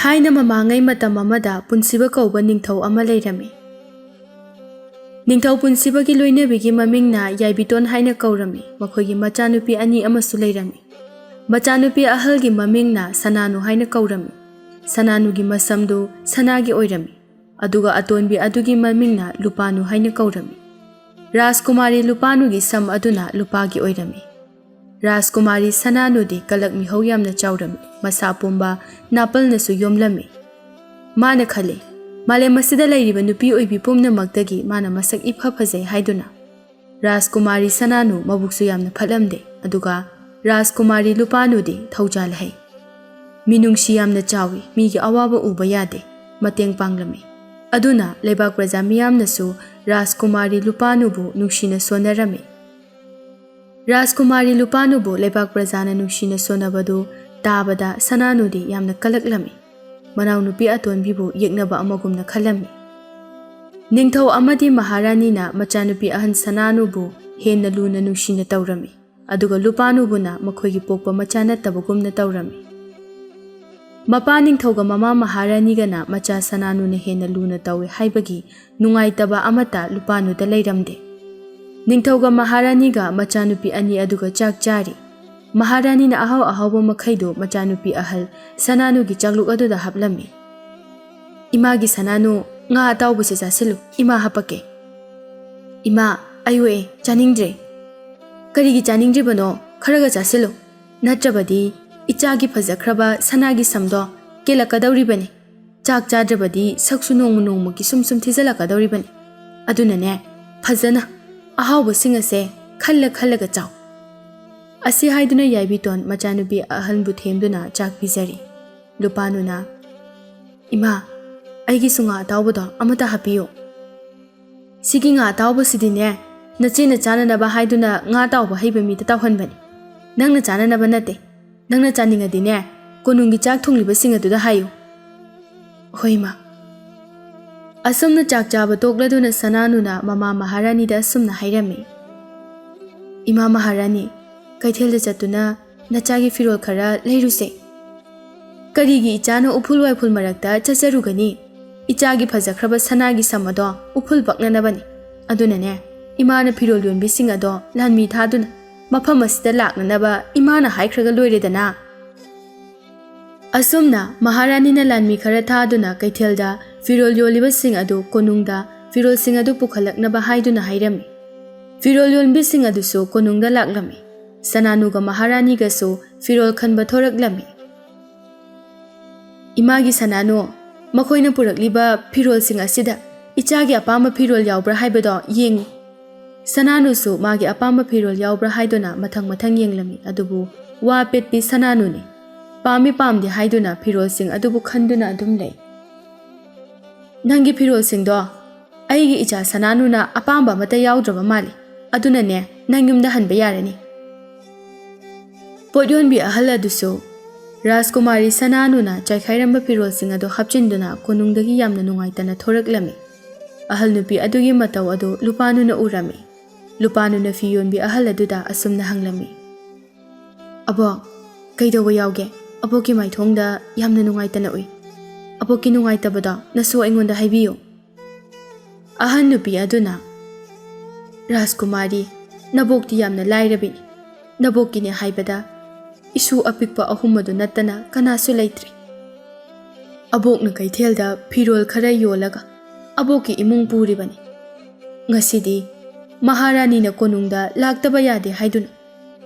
Thaina mamangai matam amada punsiba kauba ningthau ama leirami. Ningthau punsiba gi loinabigi mamingna Yaibiton haina kaurami, makhoigi machanupi ani amasu leirami. Machanupi ahalgi mamingna Sananu haina kaurami. Sananugi masamdu Sanagi oirami. Aduga atonbi adugi mamingna Lupanu haina kaurami. Rajkumari Lupanugi sam aduna Lupagi oirami. Rajkumari Sananudi kalakmi hau yamna chaurami, masa pumba napal nasu yomlami. Mana khale, male masida lairiba nupi oibi pumna magdagi mana masak ipha phajai haiduna. Rajkumari Sananu mabuksu yamna phalamde, aduga Rajkumari Lupanudi thaujal hai. Minungsi yamna chawi, migi awaba uba yade, mateng panglami. Aduna lebak praja miyamnasu Rajkumari Lupanubu nungshina sonarami. Rajkumari Lupanubu lebak prajana nungshina sonabadu tabada Sananudi yamna kalaklami. Manau nupi atonbibu yeknaba amagumna khalami. Ningthau amadi Maharanina machanupi ahan Sananubu henna luna nungshina taurami. Aduga Lupanubuna makhoigi pokpa machana tabagumna taurami. Mapa ningthauga mama Maharanigana macha Sananuna henna luna tawe haibagi nungaitaba amata Lupanuda leiramde. Ningthauga Maharaniga machanupi ani aduga chak chari. Maharanina ahaw ahawba makhaido machanupi ahal Sananugi chakluk aduda haplami. Imagi Sananu nga atawbuse chasilu ima hapake. Ima ayue chaningdre. Karigi chaningdre bano kharaga chasilu. Natrabadi ichagi phajakraba Sanagi samdo kelakadauribani. Chak chadrabadi saksu nongmu nongmugi sumsum thijalakadauribani. Adunane phajana ahawba singase khalla khallaga chaw. Asi haiduna Yaibiton machanupi ahalbu themduna chak pizari. Lupanuna ima aigi sunga atawbado amata hapiyo. Sigi nga atawba sidine nachena chananaba haiduna nga atawba heiba mi tatawhanbani. Nangna chananaba nate. Nangna chaningadine konungi chak thongliba singaduda hayo. Hoima asumna chak chaba tokladuna Sananuna mama Maharanida asumna hairami. Ima Maharani kaithelda chatuna nachagi firol khara leiruse. Karigi ichana uphul waiful marakta chacharugani. Ichagi phajakraba Sanagi samado uphul baknanabani. Adunane imana firol yonbi singado lanmi thaduna mafam asida laknanaba imana haikhraga loiredana. Asumna Maharanina lanmi khara thaduna kaithelda firol yoliba sing adu konungda firol sing adu pukhalaknaba haiduna hairami. Firol yonbi sing adu so konungda laklami. Sananuga Maharaniga so firol khanba thoraklami. Imagi Sananu makhoina purakliba firol sing asida ichagi apama firol yaubra haibado yeng. Sananu so magi apama firol yaubra haiduna mathang yenglami adubu wa petpi Sananu ni. Pami pamdi haiduna firol sing adubu khanduna adum lei. Nangi firol sing do aigi icha Sananuna apamba mata yaudraba mali. Aduna ne nangimda hanba yarani. Podyonbi ahala duso Rajkumari Sananuna chaikhairamba firol sing ado hapchinduna konungdagi yamna nungaitana thoraklami. Ahal nupi adugi mataw ado Lupanuna urami. Lupanuna fiyonbi ahal aduda asumna hanglami. Abo kaidawa yauge aboki maithongda yamna nungaitana ui. Aboki nungaitabada naso aingonda haibiyo. Ahal nupi aduna Rajkumari nabokti yamna lairabini. Nabokine haibada isu apikpa ahumadu natana kanasu leitri. Abokna kaithelda firol khara yolaga aboki imung puribani. Ngasidi Maharanina konungda laktaba yade haiduna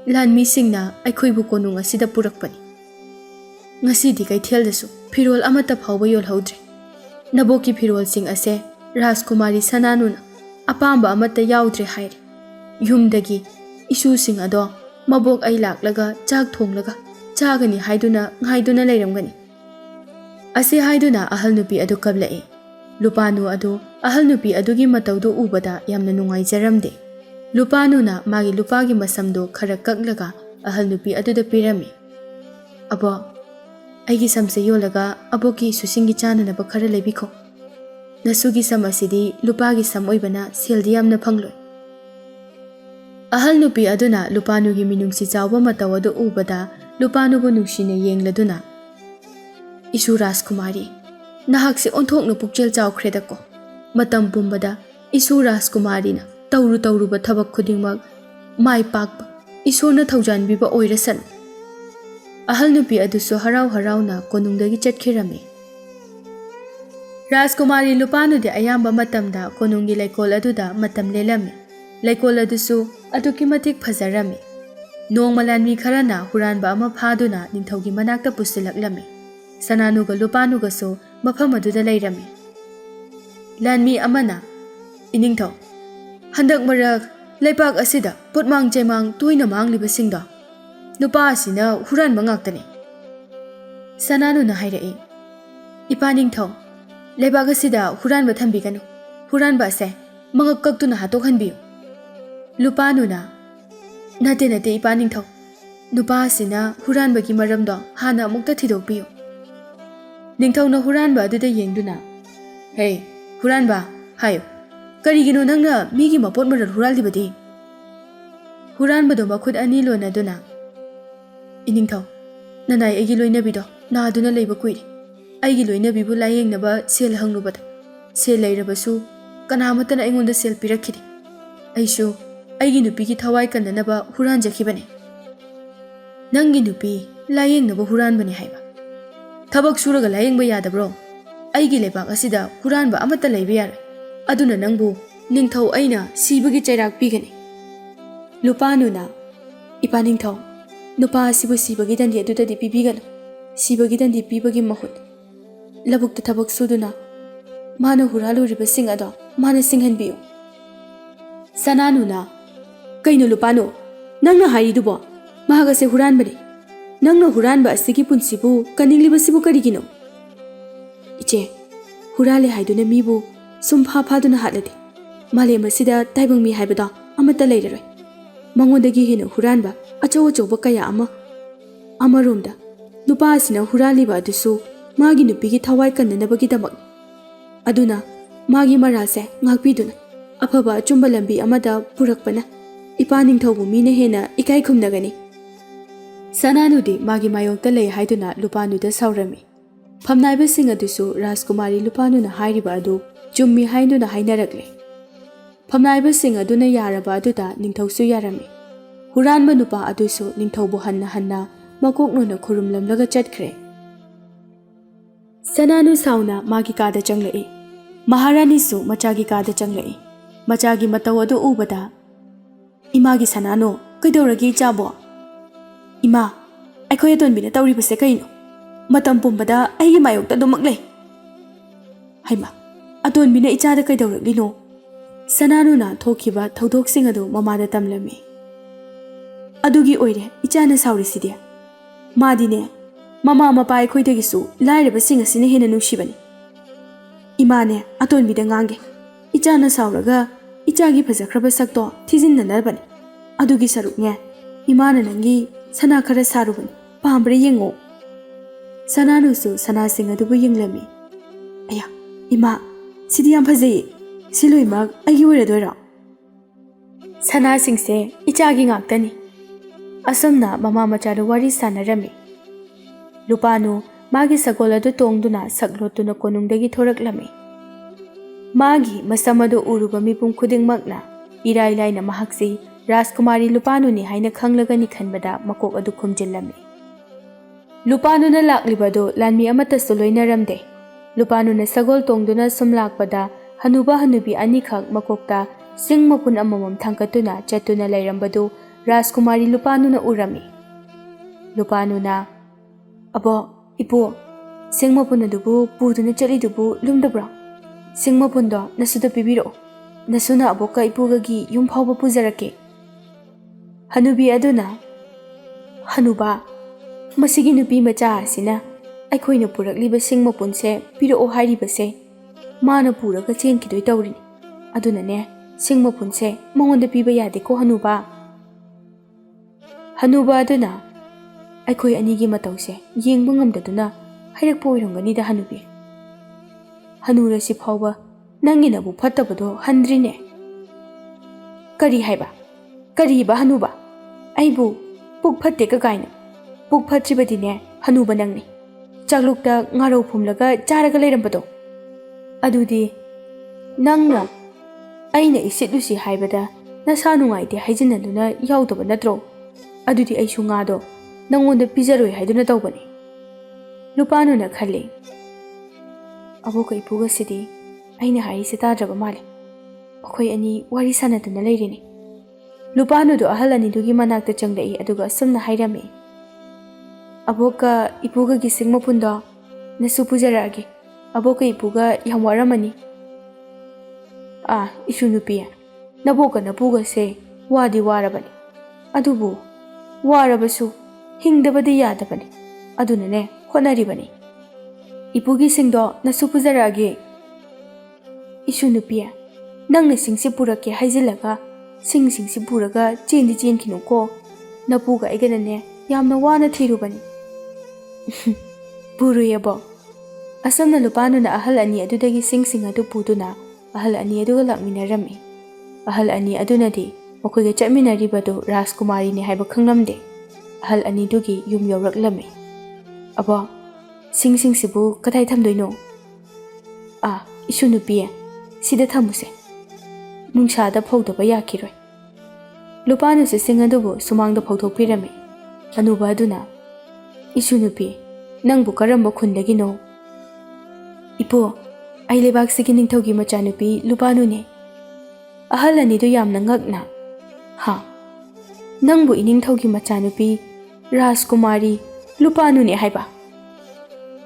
lanmi singna aikhoibu konung asida purakpani. Ngasidi kaitheldasu firol amata phawba yolhaudre. Naboki firol sing ase Rajkumari Sananuna apamba amata yaudre haire. Yumdagi isu sing ado mabok ay laklaga chak thonglaga chagani haiduna ngaiduna leiramgani. Ase haiduna ahal nupi adu kablai. Lupanu adu ahal nupi adugi matawdu ubada yamna nungaijaramde. Lupanuna magi lupagi masamdo khara kaklaga ahal nupi aduda pirami. Abo aigi samse yolaga aboki susingi chananaba khara lebiko. Nasugi samasidi lupagi samoibana sildi yamna phangloi. Ahal nupi aduna Lupanugi minungsi chawba mataw adu ubada Lupanubu nungshina yengladuna Isu Rajkumari, nahakse onthokna pukchel chawkhredako. Matam pumbada Isu Rajkumari na tauruba thabak khudingmak mai pakpa Isorna thaujanbiba oirasan. Ahal nupi aduso harau na konungdagi chatkhirami. Rajkumari Lupanu de ayamba matamda konungi laikol aduda matam lelami. Laikol adusu aduki matik phazarami. Nongmalanmi kharana huranba ama phaduna ningthaugi manakta pusilaklami. Sananuga Lupanuga so mafam aduda lairami. Lanmi amana iningthau handak marak Laipak asida potmang jaimang tuina mangliba singda nupa asina huran mangaktani. Sananu na hairae. Ipa ningthau Laipak asida huran ba thambiganu. Huran ba ase mangak kaktuna hatokhanbiyu. Lupanu na nate ipa ningthau. Nupa asina huran bagi maramdo hana amukta thidokpiyu. Ningthau na huran ba aduda yengduna. Hey, huran ba hayo. Karigino nangna migi mapot marar hural dibadi. Huran bado makhud ani lona duna. Iningthau, nanay aigi loina bido na aduna leiba kuiri. Aigi loina bibu layeng naba sel hanglubada. Sel lairabasu kanamatana aingonda sel pirakhiri. Aisu aigi nupi ki thawai kandanaba huran jakhibane. Nangi nupi layeng naba huran bane haiba. Thabak suraga layeng ba yadabro. Aigi leibak asida huran ba amata leiba yara. Aduna nangbu ningthau aina sibagi chairak pigani. Lupanu na ipa ningthau nupa asibu sibagi dandi aduda di pibiganu. Sibagi dandi pibagi mahut. Labukta thabak suduna mana huralu riba sing ado mana singhanbiyu. Sananu na kaino Lupanu nangna haidubo mahagase huran bani. Nangna huran ba asigi punsibu kaningliba sibu karigino. Iche hurale haiduna mibu Sumpha phaduna hatladi. Malem asida taibang mi haibada amata leiraroi. Mangodagi hena huranba achaw kaya amaromda nupa asina huraliba adusu magi nupigi thawai kannanabagi damak. Aduna magi marase ngakpiduna afaba achumba lambi amada purakpana ipa ningthaubu mina hena ikai khumnagani. Sananudi magi mayokta lei haiduna Lupanuda saurami. Phamnaiba sing adusu Rajkumari Lupanuna hairiba adu Jummi hainduna hainarakle. Phamnaiba sing aduna yaraba aduda ningthausu yarami. Huranba nupa adusu ningthaubu hanna makoknona khurumlamlaga chatkre. Sananu sauna magi kada changlai. Maharani su machagi kada changlai. Machagi matau adu ubada. Imagi Sananu kaidoragi chabo. Ima aikhoi atonbina tawribase kaino. Matam pumbada aigi mayokta dumaklei. Haima Atonbina ichada kaidawraklino. Sananu na thokiba thaudoksing adu mamada tamlami. Adugi oire ichana saurisidia. Madine mama mapa aikhoidagisu lairaba sing asina hena nungsibani. Imane atonbida ngange. Ichana sauraga ichagi phajakraba sakto thijinnanabani. Adugi saruknge imana nangi sana khara sarubani. Pambre yengo. Sananu su sana sing adubu yenglami. Aya ima Sidi yam phajai siloimag aigi oiradoira. Sana singse ichagi ngaktani. Asamna mama machadu wari sanarami. Lupanu magi sagol adu tongduna saglotuna konungdagi thoraklami. Magi masamadu uruba mipum khudingmakna irai laina mahaksi Rajkumari Lupanu ni haina khanglagani khanbada makok adu khumjillami. Lupanu na laklibado lanmi amata soloinaramde. Lupanu na sagol tongduna sumlakpada hanuba hanubi anikhak makokta sing mapun amamam thangkatuna chatuna lairambadu Rajkumari Lupanu na urami. Lupanu na abo ipo sing mapun adubu puduna chalidubu lumdabra. Sing mapundo nasuda pibiro. Nasuna aboka ipugagi yumphawba pujarake. Hanubi aduna hanuba masigi nupi macha asina aikhoina purakliba sing mapunse piro hairibase mana puraga chenkidoi tawrini. Aduna ne sing mapunse mangonda piba yade ko hanuba. Hanuba aduna aikhoi anigi matause yengba ngamdaduna hairakpa oiramganida hanubi. Hanura si phawba nangina bu phattabado handrine. Kari haiba kari ba hanuba aibu puk phatte ka kaina puk phatribadine hanuba nangni ꯆꯥꯛꯂꯨꯛꯇ ꯉꯥꯔꯧ ꯐꯨꯝꯂꯒ ꯆꯥꯔꯒ ꯂꯩꯔꯝꯕꯗꯣ ꯑꯗꯨꯗꯤ ꯅꯪꯅ ꯑꯩꯅ ꯏꯁꯤꯠꯂꯨꯁꯤ ꯍꯥꯏꯕꯗ ꯅꯁꯥ ꯅꯨꯡꯉꯥꯏꯇꯦ ꯍꯥꯏꯖꯤꯟꯅꯗꯨꯅ ꯌꯥꯎꯗꯕ ꯅꯠꯇ꯭ꯔꯣ? ꯑꯗꯨꯗꯤ ꯑꯩꯁꯨ ꯉꯥꯗꯣ ꯅꯪꯉꯣꯟꯗ ꯄꯤꯖꯔꯣꯏ ꯍꯥꯏꯗꯨꯅ ꯇꯧꯕꯅꯤ꯫ ꯂꯨꯄꯥꯅꯨꯅ ꯈꯜꯂꯤ꯫ ꯑꯕꯣꯛꯀ ꯏꯄꯨꯒꯁꯤꯗꯤ ꯑꯩꯅ ꯍꯥꯏꯔꯤꯁꯦ ꯇꯥꯗ꯭ꯔꯕ ꯃꯥꯜꯂꯦ꯫ ꯑꯩꯈꯣꯏ ꯑꯅꯤ ꯋꯥꯔꯤ ꯁꯥꯟꯅꯗꯨꯅ ꯂꯩꯔꯤꯅꯤ꯫ ꯂꯨꯄꯥꯅꯨꯗꯣ ꯑꯍꯜ ꯑꯅꯤꯗꯨꯒꯤ ꯃꯅꯥꯛꯇ ꯆꯪꯂꯛꯏ ꯑꯗꯨꯒ ꯑꯁꯨꯝꯅ ꯍꯥꯏꯔꯝꯃꯤ꯫ ꯑꯕꯣꯛꯀ ꯏꯄꯨꯒ ꯒꯤꯁꯤꯡ ꯃꯄꯨꯟꯗꯣ ꯅꯁꯨ ꯄꯨꯖꯔꯛꯑꯒꯦ꯫ ꯑꯕꯣꯛꯀ ꯏꯄꯨꯒ ꯌꯥꯝ ꯋꯥꯔꯝꯃꯅꯤ꯫ ꯏꯁꯨ ꯅꯨꯄꯤ, ꯅꯕꯣꯛꯀ ꯅꯄꯨꯒꯁꯦ ꯋꯥꯗꯤ ꯋꯥꯔꯕꯅꯤ꯫ ꯑꯗꯨꯕꯨ ꯋꯥꯔꯕꯁꯨ ꯍꯤꯡꯗꯕꯗꯤ ꯌꯥꯗꯕꯅꯤ꯫ ꯑꯗꯨꯅꯅꯦ ꯍꯣꯠꯅꯔꯤꯕꯅꯤ꯫ ꯏꯄꯨꯒꯤꯁꯤꯡꯗꯣ ꯅꯁꯨ ꯄꯨꯖꯔꯛꯑꯒꯦ꯫ ꯏꯁꯨ ꯅꯨꯄꯤ, ꯅꯪꯅ ꯁꯤꯡꯁꯤ ꯄꯨꯔꯛꯀꯦ ꯍꯥꯏꯖꯤꯜꯂꯒ ꯁꯤꯡꯁꯤ ꯄꯨꯔꯒ ꯆꯦꯟꯗꯤ ꯆꯦꯟꯈꯤꯅꯨꯀꯣ꯫ ꯅꯄꯨꯒ ꯑꯩꯒꯅꯅꯦ ꯌꯥꯝꯅ ꯋꯥꯅ ꯊꯤꯔꯨꯕꯅꯤ꯫ ꯄꯨꯔꯨꯏ ꯑꯕꯣꯛ꯫ ꯑꯁꯨꯝꯅ ꯂꯨꯄꯥꯅꯨꯅ ꯑꯍꯜ ꯑꯅꯤ ꯑꯗꯨꯗꯒꯤ ꯁꯤꯡ ꯑꯗꯨ ꯄꯨꯗꯨꯅ ꯑꯍꯜ ꯑꯅꯤ ꯑꯗꯨꯒ ꯂꯥꯛꯃꯤꯟꯅꯔꯝꯃꯤ꯫ ꯑꯍꯜ ꯑꯅꯤ ꯑꯗꯨꯅꯗꯤ ꯃꯈꯣꯏꯒ ꯆꯠꯃꯤꯟꯅꯔꯤꯕꯗꯨ ꯔꯥꯖꯀꯨꯃꯥꯔꯤꯅꯤ ꯍꯥꯏꯕ ꯈꯪꯂꯝꯗꯦ꯫ ꯑꯍꯜ ꯑꯅꯤꯗꯨꯒꯤ ꯌꯨꯝ ꯌꯧꯔꯛꯂꯝꯃꯤ꯫ ꯑꯕꯣꯛ, ꯁꯤꯡꯁꯤꯕꯨ ꯀꯗꯥꯏ ꯊꯝꯗꯣꯏꯅꯣ? ꯏꯁꯨ ꯅꯨꯄꯤ, ꯁꯤꯗ ꯊꯝꯃꯨꯁꯦ꯫ ꯅꯨꯡꯁꯥꯗ ꯐꯧꯗꯕ ꯌꯥꯈꯤꯔꯣꯏ꯫ ꯂꯨꯄꯥꯅꯨꯁꯨ ꯁꯤꯡ ꯑꯗꯨꯕꯨ ꯁꯨꯃꯥꯡꯗ ꯐꯧꯗꯣꯛꯄꯤꯔꯝꯃꯤ꯫ ꯍꯅꯨꯕ ꯑꯗꯨꯅ, ꯏꯁꯨ ꯅꯨꯄꯤ, ꯅꯪꯕꯨ ꯀꯔꯝꯕ ꯈꯨꯟꯗꯒꯤꯅꯣ? ꯏꯄꯨ, ꯑꯩ ꯂꯩꯕꯥꯛꯁꯤꯒꯤ ꯅꯤꯡꯊꯧꯒꯤ ꯃꯆꯥꯅꯨꯄꯤ ꯂꯨꯄꯥꯅꯨꯅꯦ꯫ ꯑꯍꯜ ꯑꯅꯤꯗꯨ ꯌꯥꯝꯅ ꯉꯛꯅ, ꯅꯪꯕꯨ ꯏꯅꯤꯡꯊꯧꯒꯤ ꯃꯆꯥꯅꯨꯄꯤ ꯔꯥꯖꯀꯨꯃꯥꯔꯤ ꯂꯨꯄꯥꯅꯨꯅꯦ ꯍꯥꯏꯕ?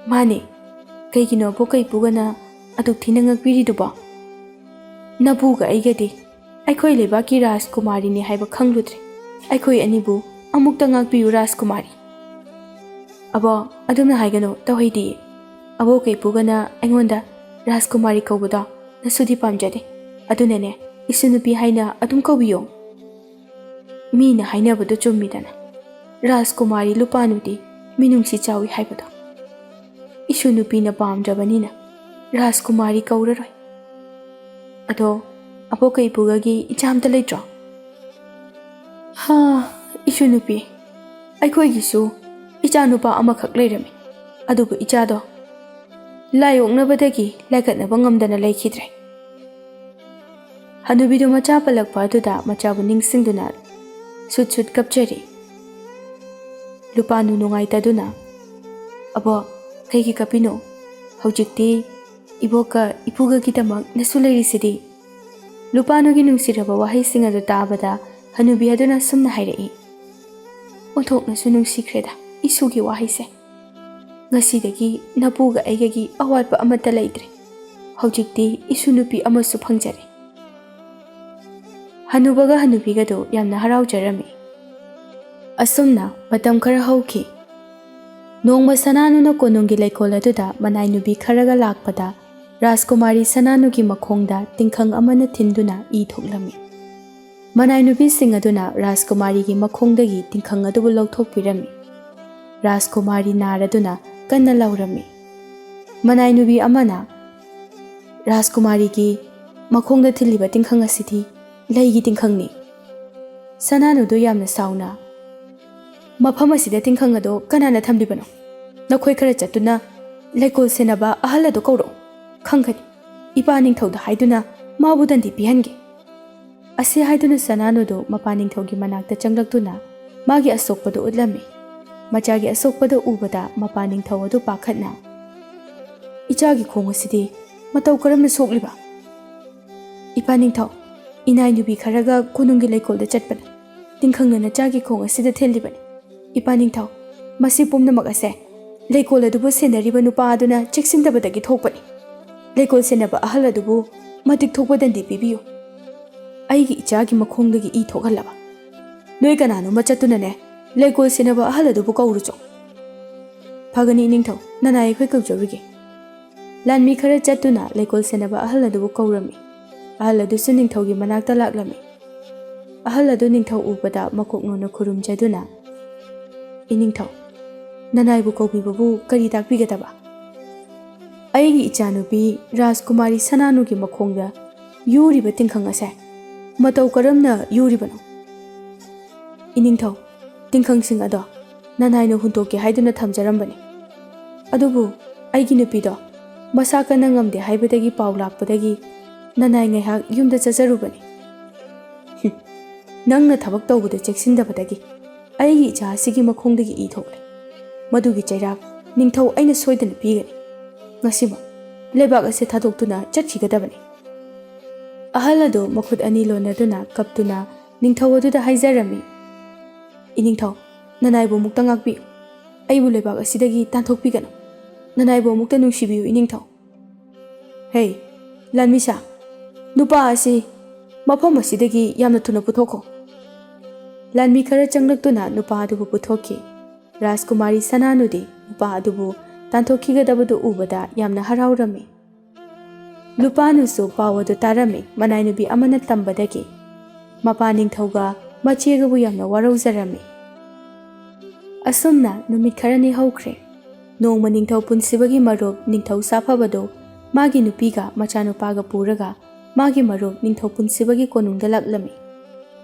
ꯃꯥꯅꯦ꯫ ꯀꯩꯒꯤꯅꯣ ꯑꯕꯣꯛꯀ ꯏꯄꯨꯒꯅ ꯑꯗꯨꯛ ꯊꯤꯅ ꯉꯛꯄꯤꯔꯤꯗꯨꯕꯣ? ꯅꯄꯨꯒ ꯑꯩꯒꯗꯤ ꯑꯩꯈꯣꯏ ꯂꯩꯕꯥꯛꯀꯤ ꯔꯥꯖꯀꯨꯃꯥꯔꯤꯅꯤ ꯍꯥꯏꯕ ꯈꯪꯂꯨꯗ꯭ꯔꯦ꯫ ꯑꯩꯈꯣꯏ ꯑꯅꯤꯕꯨ ꯑꯃꯨꯛꯇ ꯉꯥꯛꯄꯤꯌꯨ ꯔꯥꯖꯀꯨꯃꯥꯔꯤ꯫ ꯑꯕꯣꯛ, ꯑꯗꯨꯝꯅ ꯍꯥꯏꯒꯅꯨ, ꯇꯧꯍꯩꯗꯦ꯫ ꯑꯕꯣꯛꯀ ꯏꯄꯨꯒꯅ ꯑꯩꯉꯣꯟꯗ ꯔꯥꯖꯀꯨꯃꯥꯔꯤ ꯀꯧꯕꯗꯣ ꯅꯁꯨꯗꯤ ꯄꯥꯝꯖꯗꯦ꯫ ꯑꯗꯨꯅꯅꯦ ꯏꯁꯨ ꯅꯨꯄꯤ ꯍꯥꯏꯅ ꯑꯗꯨꯝ ꯀꯧꯕꯤꯌꯣ꯫ ꯃꯤꯅ ꯍꯥꯏꯅꯕꯗꯨ ꯆꯨꯝꯃꯤꯗꯅ, ꯔꯥꯖꯀꯨꯃꯥꯔꯤ ꯂꯨꯄꯥꯅꯨꯗꯤ ꯃꯤꯅꯨꯡꯁꯤ ꯆꯥꯎꯏ ꯍꯥꯏꯕꯗꯣ꯫ ꯏꯁꯨ ꯅꯨꯄꯤꯅ ꯄꯥꯝꯗ꯭ꯔꯕꯅꯤꯅ ꯔꯥꯖꯀꯨꯃꯥꯔꯤ ꯀꯧꯔꯔꯣꯏ꯫ ꯑꯗꯣ ꯑꯕꯣꯛꯀ ꯏꯄꯨꯒꯒꯤ ꯏꯆꯥ ꯑꯝꯇ ꯂꯩꯇ꯭ꯔꯣ? ꯏꯁꯨ ꯅꯨꯄꯤ, ꯑꯩꯈꯣꯏꯒꯤꯁꯨ ꯏꯆꯥ ꯅꯨꯄꯥ ꯑꯃꯈꯛ ꯂꯩꯔꯝꯃꯤ꯫ ꯑꯗꯨꯕꯨ ꯏꯆꯥꯗꯣ ꯂꯥꯏꯑꯣꯛꯅꯕꯗꯒꯤ ꯂꯥꯏꯀꯠꯅꯕ ꯉꯝꯗꯅ ꯂꯩꯈꯤꯗ꯭ꯔꯦ꯫ ꯍꯅꯨꯕꯤꯗꯨ ꯃꯆꯥ ꯄꯜꯂꯛꯄ ꯑꯗꯨꯗ ꯃꯆꯥꯕꯨ ꯅꯤꯡꯁꯤꯡꯗꯨꯅ ꯁꯨꯠ ꯀꯞꯆꯔꯤ꯫ ꯂꯨꯄꯥꯅꯨ ꯅꯨꯡꯉꯥꯏꯇꯗꯨꯅ, ꯑꯕꯣꯛ, ꯀꯩꯒꯤ ꯀꯞꯄꯤꯅꯣ? ꯍꯧꯖꯤꯛꯇꯤ ꯏꯕꯣꯛꯀ ꯏꯄꯨꯒꯒꯤꯗꯃꯛ ꯅꯁꯨ ꯂꯩꯔꯤꯁꯤꯗꯤ꯫ ꯂꯨꯄꯥꯅꯨꯒꯤ ꯅꯨꯡꯁꯤꯔꯕ ꯋꯥꯍꯩꯁꯤꯡ ꯑꯗꯨ ꯇꯥꯕꯗ ꯍꯅꯨꯕꯤ ꯑꯗꯨꯅ ꯁꯨꯝꯅ ꯍꯥꯏꯔꯛꯏ꯫ ꯑꯣꯟꯊꯣꯛꯅꯁꯨ ꯅꯨꯡꯁꯤꯈ꯭ꯔꯦꯗ ꯏꯁꯨꯒꯤ ꯋꯥꯍꯩꯁꯦ꯫ ꯉꯁꯤꯗꯒꯤ ꯅꯄꯨꯒ ꯑꯩꯒꯒꯤ ꯑꯋꯥꯠꯄ ꯑꯃꯠꯇ ꯂꯩꯇ꯭ꯔꯦ꯫ ꯍꯧꯖꯤꯛꯇꯤ ꯏꯁꯨ ꯅꯨꯄꯤ ꯑꯃꯁꯨ ꯐꯪꯖꯔꯦ꯫ ꯍꯅꯨꯕꯒ ꯍꯅꯨꯕꯤꯒꯗꯨ ꯌꯥꯝꯅ ꯍꯔꯥꯎꯖꯔꯝꯃꯤ꯫ ꯑꯁꯨꯝꯅ ꯃꯇꯝ ꯈꯔ ꯍꯧꯈꯤ꯫ ꯅꯣꯡꯃ ꯁꯅꯥꯅꯨꯅ ꯀꯣꯅꯨꯡꯒꯤ ꯂꯩꯀꯣꯜ ꯑꯗꯨꯗ ꯃꯅꯥꯏ ꯅꯨꯄꯤ ꯈꯔꯒ ꯂꯥꯛꯄꯗ ꯔꯥꯖꯀꯨꯃꯥꯔꯤ ꯁꯅꯥꯅꯨꯒꯤ ꯃꯈꯣꯡꯗ ꯇꯤꯡꯈꯪ ꯑꯃꯅ ꯊꯤꯟꯗꯨꯅ ꯏ ꯊꯣꯛꯂꯝꯃꯤ꯫ ꯃꯅꯥꯏ ꯅꯨꯄꯤꯁꯤꯡ ꯑꯗꯨꯅ ꯔꯥꯖꯀꯨꯃꯥꯔꯤꯒꯤ ꯃꯈꯣꯡꯗꯒꯤ ꯇꯤꯡꯈꯪ ꯑꯗꯨꯕꯨ ꯂꯧꯊꯣꯛꯄꯤꯔꯝꯃꯤ꯫ ꯔꯥꯖꯀꯨꯃꯥꯔꯤ ꯅꯥꯔꯗꯨꯅ ꯀꯟꯅ ꯂꯥꯎꯔꯝꯃꯤ꯫ ꯃꯅꯥꯏ ꯅꯨꯄꯤ ꯑꯃꯅ, ꯔꯥꯖꯀꯨꯃꯥꯔꯤꯒꯤ ꯃꯈꯣꯡꯗ ꯊꯤꯜꯂꯤꯕ ꯇꯤꯡꯈꯪ ꯑꯁꯤꯗꯤ ꯂꯩꯒꯤ ꯇꯤꯡꯈꯪꯅꯤ꯫ ꯁꯅꯥꯅꯨꯗꯨ ꯌꯥꯝꯅ ꯁꯥꯎꯅ, ꯃꯐꯝ ꯑꯁꯤꯗ ꯇꯤꯡꯈꯪ ꯑꯗꯣ ꯀꯅꯥꯅ ꯊꯝꯂꯤꯕꯅꯣ? ꯅꯈꯣꯏ ꯈꯔ ꯆꯠꯇꯨꯅ ꯂꯩꯀꯣꯜ ꯁꯦꯟꯅꯕ ꯑꯍꯜ ꯑꯗꯨ ꯀꯧꯔꯛꯎ꯫ ꯈꯪꯒꯅꯤ, ꯏꯄꯥ ꯅꯤꯡꯊꯧꯗ ꯍꯥꯏꯗꯨꯅ ꯃꯥꯕꯨ ꯗꯟꯗꯤ ꯄꯤꯍꯟꯒꯦ꯫ ꯑꯁꯤ ꯍꯥꯏꯗꯨꯅ ꯁꯅꯥꯅꯨꯗꯨ ꯃꯄꯥ ꯅꯤꯡꯊꯧꯒꯤ ꯃꯅꯥꯛꯇ ꯆꯪꯂꯛꯇꯨꯅ ꯃꯥꯒꯤ ꯑꯁꯣꯛꯄꯗꯨ ꯎꯠꯂꯝꯃꯤ꯫ ꯃꯆꯥꯒꯤ ꯑꯁꯣꯛꯄꯗꯨ ꯎꯕꯗ ꯃꯄꯥ ꯅꯤꯡꯊꯧ ꯑꯗꯨ ꯄꯥꯈꯠꯅ, ꯏꯆꯥꯒꯤ ꯈꯣꯡ ꯑꯁꯤꯗꯤ ꯃꯇꯧ ꯀꯔꯝꯅ ꯁꯣꯛꯂꯤꯕ? ꯏꯄꯥ ꯅꯤꯡꯊꯧ, ꯏꯅꯥꯏ ꯅꯨꯄꯤ ꯈꯔꯒ ꯀꯣꯅꯨꯡꯒꯤ ꯂꯩꯀꯣꯜꯗ ꯆꯠꯄꯗ ꯇꯤꯡꯈꯪꯅ ꯅꯆꯥꯒꯤ ꯈꯣꯡ ꯑꯁꯤꯗ ꯊꯤꯜꯂꯤꯕꯅꯤ꯫ ꯏꯄꯥ ꯅꯤꯡꯊꯧ, ꯃꯁꯤ ꯄꯨꯝꯅꯃꯛ ꯑꯁꯦ ꯂꯩꯀꯣꯜ ꯑꯗꯨꯕꯨ ꯁꯦꯟꯅꯔꯤꯕ ꯅꯨꯄꯥ ꯑꯗꯨꯅ ꯆꯦꯛꯁꯤꯟꯗꯕꯗꯒꯤ ꯊꯣꯛꯄꯅꯤ꯫ ꯂꯩꯀꯣꯜ ꯁꯦꯟꯅꯕ ꯑꯍꯜ ꯑꯗꯨꯕꯨ ꯃꯇꯤꯛ ꯊꯣꯛꯄ ꯗꯟꯗꯤ ꯄꯤꯕꯤꯌꯨ꯫ ꯑꯩꯒꯤ ꯏꯆꯥꯒꯤ ꯃꯈꯣꯡꯗꯒꯤ ꯏ ꯊꯣꯛꯍꯜꯂꯕ ꯅꯣꯏ ꯀꯅꯥꯅꯣꯃ ꯆꯠꯇꯨꯅꯅꯦ ꯂꯩꯀꯣꯜ ꯁꯦꯟꯅꯕ ꯑꯍꯜ ꯑꯗꯨꯕꯨ ꯀꯧꯔꯨꯆꯣ꯫ ꯐꯒꯅꯤ ꯏꯅꯤꯡꯊꯧ, ꯅꯅꯥꯏ ꯑꯩꯈꯣꯏ ꯀꯧꯖꯔꯨꯒꯦ꯫ ꯂꯥꯟꯃꯤ ꯈꯔ ꯆꯠꯇꯨꯅ ꯂꯩꯀꯣꯜ ꯁꯦꯟꯅꯕ ꯑꯍꯜ ꯑꯗꯨꯕꯨ ꯀꯧꯔꯝꯃꯤ꯫ ꯑꯍꯜ ꯑꯗꯨꯁꯨ ꯅꯤꯡꯊꯧꯒꯤ ꯃꯅꯥꯛꯇ ꯂꯥꯛꯂꯝꯃꯤ꯫ ꯑꯍꯜ ꯑꯗꯨ ꯅꯤꯡꯊꯧ ꯎꯕꯗ ꯃꯀꯣꯛ ꯈꯨꯔꯨꯝꯖꯗꯨꯅ, ꯏꯅꯤꯡꯊꯧ, ꯅꯅꯥꯏꯕꯨ ꯀꯧꯕꯤꯕꯕꯨ ꯀꯔꯤ ꯇꯥꯛꯄꯤꯒꯗꯕ? ꯑꯩꯒꯤ ꯏꯆꯥꯅꯨꯄꯤ ꯔꯥꯖꯀꯨꯃꯥꯔꯤ ꯁꯅꯥꯅꯨꯒꯤ ꯃꯈꯣꯡꯗ ꯌꯨꯔꯤꯕ ꯇꯤꯡꯈꯪ ꯑꯁꯦ ꯃꯇꯧ ꯀꯔꯝꯅ ꯌꯨꯔꯤꯕꯅꯣ? ꯏꯅꯤꯡꯊꯧ, ꯇꯤꯡꯈꯪꯁꯤꯡ ꯑꯗꯣ ꯅꯅꯥꯏꯅ ꯍꯨꯟꯇꯣꯛꯀꯦ ꯍꯥꯏꯗꯨꯅ ꯊꯝꯖꯔꯝꯕꯅꯤ꯫ ꯑꯗꯨꯕꯨ ꯑꯩꯒꯤ ꯅꯨꯄꯤꯗꯣ ꯃꯁꯥ ꯀꯟꯅ ꯉꯝꯗꯦ ꯍꯥꯏꯕꯗꯒꯤ ꯄꯥꯎ ꯂꯥꯛꯄꯗꯒꯤ ꯅꯅꯥꯏ ꯉꯥꯏꯍꯥꯛ ꯌꯨꯝꯗ ꯆꯠꯆꯔꯨꯕꯅꯤ꯫ ꯅꯪꯅ ꯊꯕꯛ ꯇꯧꯕꯗ ꯆꯦꯛꯁꯤꯟꯗꯕꯗꯒꯤ ꯑꯩꯒꯤ ꯏꯆꯥ ꯑꯁꯤꯒꯤ ꯃꯈꯣꯡꯗꯒꯤ ꯏ ꯊꯣꯛꯂꯦ꯫ ꯃꯗꯨꯒꯤ ꯆꯩꯔꯥꯛ ꯅꯤꯡꯊꯧ ꯑꯩꯅ ꯁꯣꯏꯗꯅ ꯄꯤꯒꯅꯤ꯫ ꯉꯁꯤꯃꯛ ꯂꯩꯕꯥꯛ ꯑꯁꯤ ꯊꯥꯗꯣꯛꯇꯨꯅ ꯆꯠꯈꯤꯒꯗꯕꯅꯤ꯫ ꯑꯍꯜ ꯑꯗꯨ ꯃꯈꯨꯠ ꯑꯅꯤ ꯂꯣꯟꯅꯗꯨꯅ ꯀꯞꯇꯨꯅ ꯅꯤꯡꯊꯧ ꯑꯗꯨꯗ ꯍꯥꯏꯖꯔꯝꯃꯤ꯫ ꯏꯅꯤꯡꯊꯧ, ꯅꯅꯥꯏꯕꯨ ꯑꯃꯨꯛꯇ ꯉꯥꯛꯄꯤꯌꯨ꯫ ꯑꯩꯕꯨ ꯂꯩꯕꯥꯛ ꯑꯁꯤꯗꯒꯤ ꯇꯥꯟꯊꯣꯛꯄꯤꯒꯅꯨ꯫ ꯅꯅꯥꯏꯕꯨ ꯑꯃꯨꯛꯇ ꯅꯨꯡꯁꯤꯕꯤꯌꯨ ꯏꯅꯤꯡꯊꯧ꯫ ꯍꯦ ꯂꯥꯟꯃꯤꯁꯥ, ꯅꯨꯄꯥ ꯑꯁꯤ ꯃꯐꯝ ꯑꯁꯤꯗꯒꯤ ꯌꯥꯝꯅ ꯊꯨꯅ ꯄꯨꯊꯣꯛꯈꯣ꯫ ꯂꯥꯟꯃꯤ ꯈꯔ ꯆꯪꯂꯛꯇꯨꯅ ꯅꯨꯄꯥ ꯑꯗꯨꯕꯨ ꯄꯨꯊꯣꯛꯈꯤ꯫ ꯔꯥꯖꯀꯨꯃꯥꯔꯤ ꯁꯅꯥꯅꯨꯗꯤ ꯅꯨꯄꯥ ꯑꯗꯨꯕꯨ ꯇꯥꯟꯊꯣꯛꯈꯤꯒꯗꯕꯗꯨ ꯎꯕꯗ ꯌꯥꯝꯅ ꯍꯔꯥꯎꯔꯝꯃꯤ꯫ ꯂꯨꯄꯥꯅꯨꯁꯨ ꯄꯥꯎ ꯑꯗꯨ ꯇꯥꯔꯝꯃꯤ ꯃꯅꯥꯏꯅꯨꯕꯤ ꯑꯃꯅ ꯇꯝꯕꯗꯒꯤ꯫ ꯃꯄꯥ ꯅꯤꯡꯊꯧꯒ ꯃꯆꯦꯒꯕꯨ ꯌꯥꯝꯅ ꯋꯥꯔꯧꯖꯔꯝꯃꯤ꯫ ꯑꯁꯨꯝꯅ ꯅꯨꯃꯤꯠ ꯈꯔꯅꯤ ꯍꯧꯈ꯭ꯔꯦ꯫ ꯅꯣꯡꯃ ꯅꯤꯡꯊꯧ ꯄꯨꯟꯁꯤꯕꯒꯤ ꯃꯔꯨꯞ ꯅꯤꯡꯊꯧ ꯁꯥꯐꯕꯗꯨ ꯃꯥꯒꯤ ꯅꯨꯄꯤꯒ ꯃꯆꯥꯅꯨꯄꯥꯒ ꯄꯨꯔꯒ ꯃꯥꯒꯤ ꯃꯔꯨꯞ ꯅꯤꯡꯊꯧ ꯄꯨꯟꯁꯤꯕꯒꯤ ꯀꯣꯅꯨꯡꯗ ꯂꯥꯛꯂꯝꯃꯤ꯫